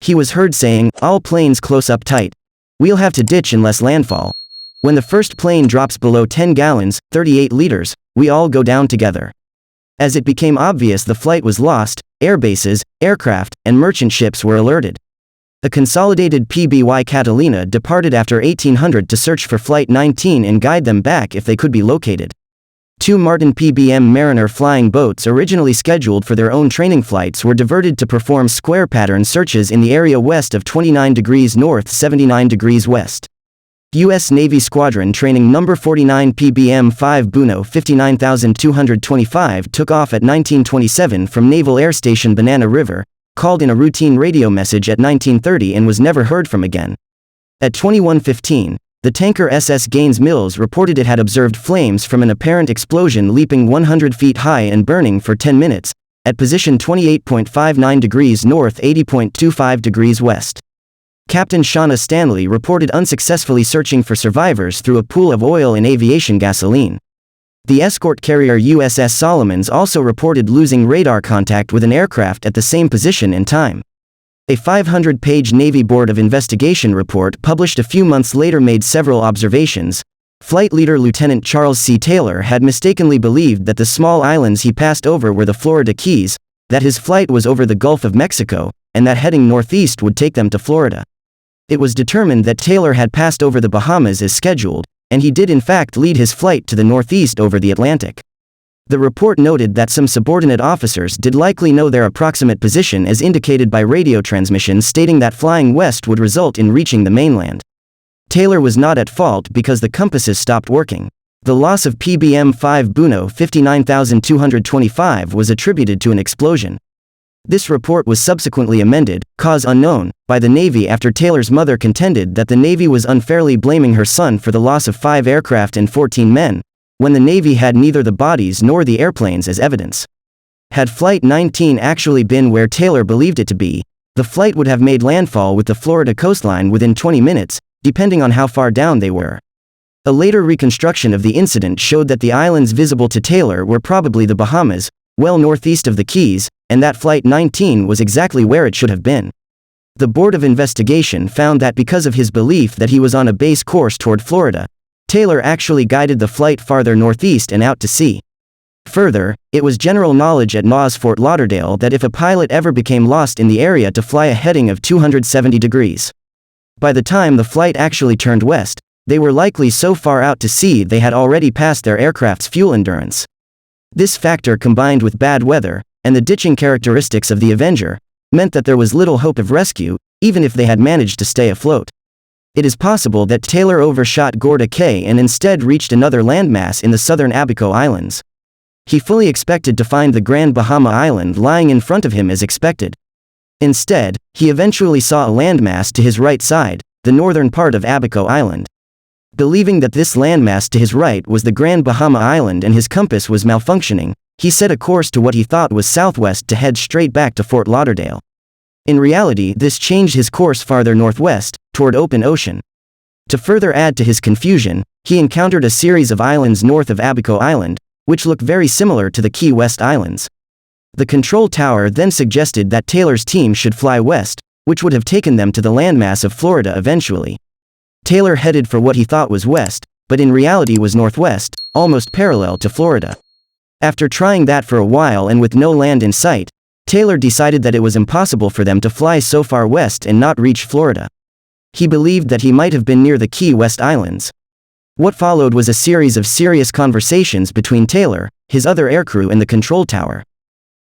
He was heard saying, "All planes close up tight. We'll have to ditch unless landfall. When the first plane drops below 10 gallons, 38 liters, we all go down together." As it became obvious the flight was lost, airbases, aircraft, and merchant ships were alerted. The consolidated PBY Catalina departed after 1800 to search for Flight 19 and guide them back if they could be located. 2 Martin PBM Mariner flying boats originally scheduled for their own training flights were diverted to perform square pattern searches in the area west of 29 degrees north 79 degrees west. U.S. Navy Squadron Training No. 49 PBM 5 Buno 59225 took off at 1927 from Naval Air Station Banana River, called in a routine radio message at 1930 and was never heard from again. At 21:15, the tanker SS Gaines Mills reported it had observed flames from an apparent explosion leaping 100 feet high and burning for 10 minutes, at position 28.59 degrees north 80.25 degrees west. Captain Shauna Stanley reported unsuccessfully searching for survivors through a pool of oil and aviation gasoline. The escort carrier USS Solomons also reported losing radar contact with an aircraft at the same position and time. A 500-page Navy Board of Investigation report published a few months later made several observations. Flight leader Lieutenant Charles C. Taylor had mistakenly believed that the small islands he passed over were the Florida Keys, that his flight was over the Gulf of Mexico, and that heading northeast would take them to Florida. It was determined that Taylor had passed over the Bahamas as scheduled, and he did in fact lead his flight to the northeast over the Atlantic. The report noted that some subordinate officers did likely know their approximate position as indicated by radio transmissions stating that flying west would result in reaching the mainland. Taylor was not at fault because the compasses stopped working. The loss of PBM 5 Buno 59225 was attributed to an explosion. This report was subsequently amended, cause unknown, by the Navy after Taylor's mother contended that the Navy was unfairly blaming her son for the loss of 5 aircraft and 14 men, when the Navy had neither the bodies nor the airplanes as evidence. Had Flight 19 actually been where Taylor believed it to be, the flight would have made landfall with the Florida coastline within 20 minutes, depending on how far down they were. A later reconstruction of the incident showed that the islands visible to Taylor were probably the Bahamas, well northeast of the Keys, and that Flight 19 was exactly where it should have been. The Board of Investigation found that because of his belief that he was on a base course toward Florida, Taylor actually guided the flight farther northeast and out to sea. Further, it was general knowledge at NAS Fort Lauderdale that if a pilot ever became lost in the area to fly a heading of 270 degrees. By the time the flight actually turned west, they were likely so far out to sea they had already passed their aircraft's fuel endurance. This factor combined with bad weather, and the ditching characteristics of the Avenger, meant that there was little hope of rescue, even if they had managed to stay afloat. It is possible that Taylor overshot Gorda Cay and instead reached another landmass in the southern Abaco Islands. He fully expected to find the Grand Bahama Island lying in front of him as expected. Instead, he eventually saw a landmass to his right side, the northern part of Abaco Island. Believing that this landmass to his right was the Grand Bahama Island and his compass was malfunctioning, he set a course to what he thought was southwest to head straight back to Fort Lauderdale. In reality, this changed his course farther northwest, toward open ocean. To further add to his confusion, he encountered a series of islands north of Abaco Island, which looked very similar to the Key West Islands. The control tower then suggested that Taylor's team should fly west, which would have taken them to the landmass of Florida eventually. Taylor headed for what he thought was west, but in reality was northwest, almost parallel to Florida. After trying that for a while and with no land in sight, Taylor decided that it was impossible for them to fly so far west and not reach Florida. He believed that he might have been near the Key West Islands. What followed was a series of serious conversations between Taylor, his other aircrew and the control tower.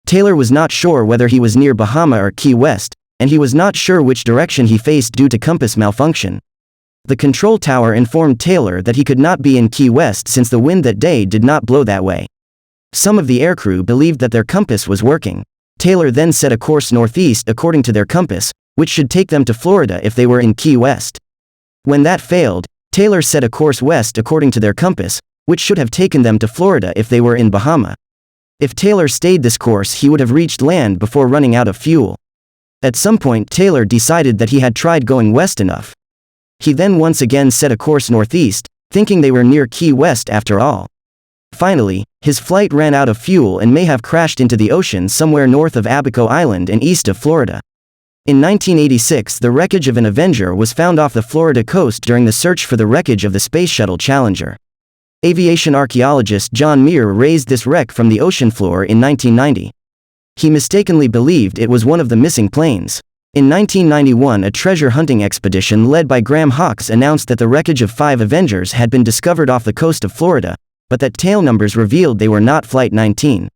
Taylor was not sure whether he was near Bahama or Key West, and he was not sure which direction he faced due to compass malfunction. The control tower informed Taylor that he could not be in Key West since the wind that day did not blow that way. Some of the aircrew believed that their compass was working. Taylor then set a course northeast according to their compass, which should take them to Florida if they were in Key West. When that failed, Taylor set a course west according to their compass, which should have taken them to Florida if they were in Bahama. If Taylor stayed this course, he would have reached land before running out of fuel. At some point, Taylor decided that he had tried going west enough. He then once again set a course northeast, thinking they were near Key West after all. Finally, his flight ran out of fuel and may have crashed into the ocean somewhere north of Abaco Island and east of Florida. In 1986, the wreckage of an Avenger was found off the Florida coast during the search for the wreckage of the Space Shuttle Challenger. Aviation archaeologist John Muir raised this wreck from the ocean floor in 1990. He mistakenly believed it was one of the missing planes. In 1991, a treasure hunting expedition led by Graham Hawkes announced that the wreckage of 5 Avengers had been discovered off the coast of Florida, but that tail numbers revealed they were not Flight 19.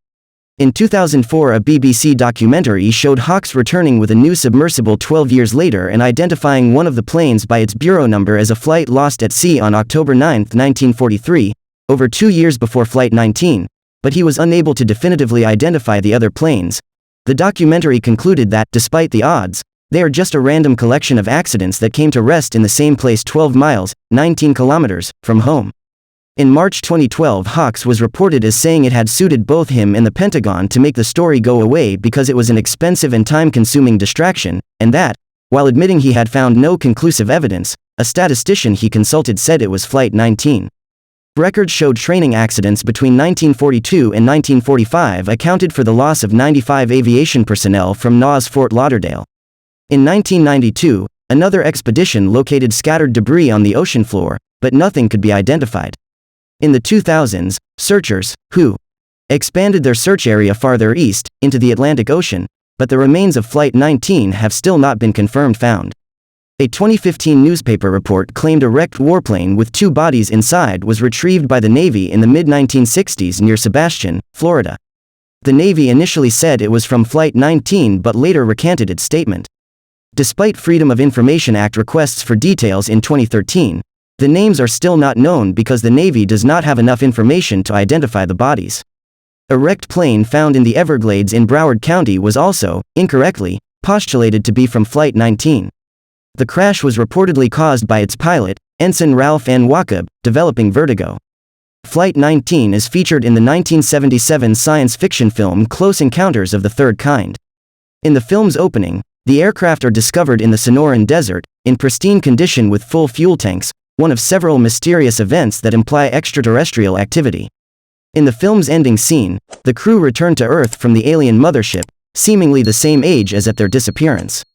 In 2004, a BBC documentary showed Hawkes returning with a new submersible 12 years later and identifying one of the planes by its bureau number as a flight lost at sea on October 9, 1943, over 2 years before Flight 19, but he was unable to definitively identify the other planes. The documentary concluded that, despite the odds, they are just a random collection of accidents that came to rest in the same place 12 miles, 19 kilometers, from home. In March 2012, Hawkes was reported as saying it had suited both him and the Pentagon to make the story go away because it was an expensive and time-consuming distraction, and that, while admitting he had found no conclusive evidence, a statistician he consulted said it was Flight 19. Records showed training accidents between 1942 and 1945 accounted for the loss of 95 aviation personnel from NAS Fort Lauderdale. In 1992, another expedition located scattered debris on the ocean floor, but nothing could be identified. In the 2000s, searchers, who expanded their search area farther east, into the Atlantic Ocean, but the remains of Flight 19 have still not been confirmed found. A 2015 newspaper report claimed a wrecked warplane with 2 bodies inside was retrieved by the Navy in the mid-1960s near Sebastian, Florida. The Navy initially said it was from Flight 19 but later recanted its statement. Despite Freedom of Information Act requests for details in 2013, the names are still not known because the Navy does not have enough information to identify the bodies. A wrecked plane found in the Everglades in Broward County was also, incorrectly, postulated to be from Flight 19. The crash was reportedly caused by its pilot, Ensign Ralph N. Wacob, developing vertigo. Flight 19 is featured in the 1977 science fiction film Close Encounters of the Third Kind. In the film's opening, the aircraft are discovered in the Sonoran Desert, in pristine condition with full fuel tanks, one of several mysterious events that imply extraterrestrial activity. In the film's ending scene, the crew return to Earth from the alien mothership, seemingly the same age as at their disappearance.